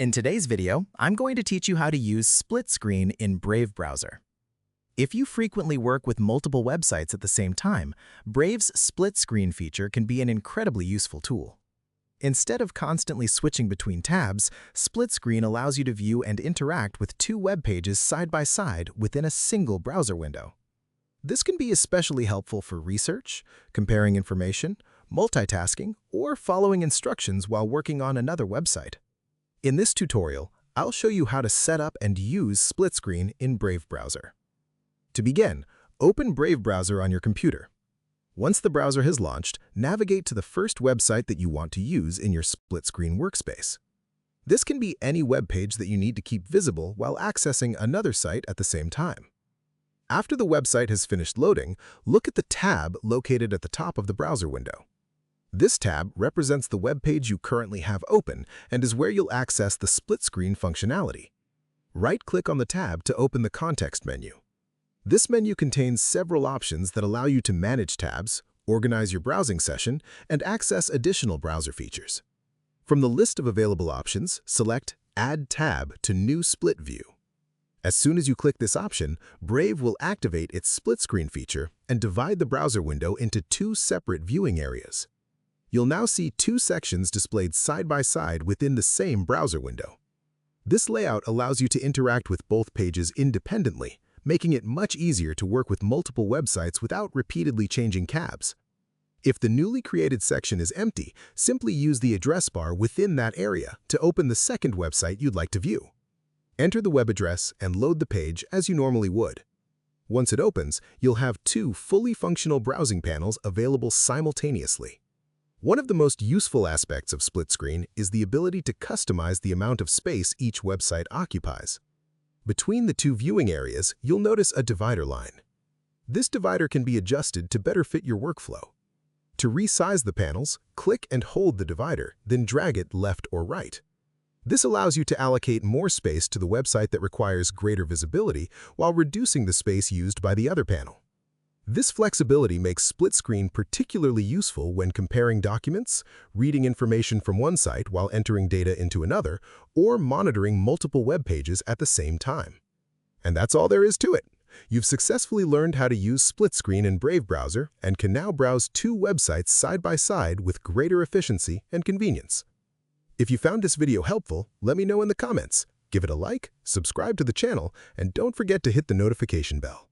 In today's video, I'm going to teach you how to use split screen in Brave browser. If you frequently work with multiple websites at the same time, Brave's split screen feature can be an incredibly useful tool. Instead of constantly switching between tabs, split screen allows you to view and interact with two web pages side by side within a single browser window. This can be especially helpful for research, comparing information, multitasking, or following instructions while working on another website. In this tutorial, I'll show you how to set up and use split screen in Brave browser. To begin, open Brave browser on your computer. Once the browser has launched, navigate to the first website that you want to use in your split screen workspace. This can be any web page that you need to keep visible while accessing another site at the same time. After the website has finished loading, look at the tab located at the top of the browser window. This tab represents the web page you currently have open and is where you'll access the split screen functionality. Right-click on the tab to open the context menu. This menu contains several options that allow you to manage tabs, organize your browsing session, and access additional browser features. From the list of available options, select Add Tab to New Split View. As soon as you click this option, Brave will activate its split screen feature and divide the browser window into two separate viewing areas. You'll now see two sections displayed side by side within the same browser window. This layout allows you to interact with both pages independently, making it much easier to work with multiple websites without repeatedly changing tabs. If the newly created section is empty, simply use the address bar within that area to open the second website you'd like to view. Enter the web address and load the page as you normally would. Once it opens, you'll have two fully functional browsing panels available simultaneously. One of the most useful aspects of split screen is the ability to customize the amount of space each website occupies. Between the two viewing areas, you'll notice a divider line. This divider can be adjusted to better fit your workflow. To resize the panels, click and hold the divider, then drag it left or right. This allows you to allocate more space to the website that requires greater visibility while reducing the space used by the other panel. This flexibility makes split screen particularly useful when comparing documents, reading information from one site while entering data into another, or monitoring multiple web pages at the same time. And that's all there is to it. You've successfully learned how to use split screen in Brave browser and can now browse two websites side by side with greater efficiency and convenience. If you found this video helpful, let me know in the comments. Give it a like, subscribe to the channel, and don't forget to hit the notification bell.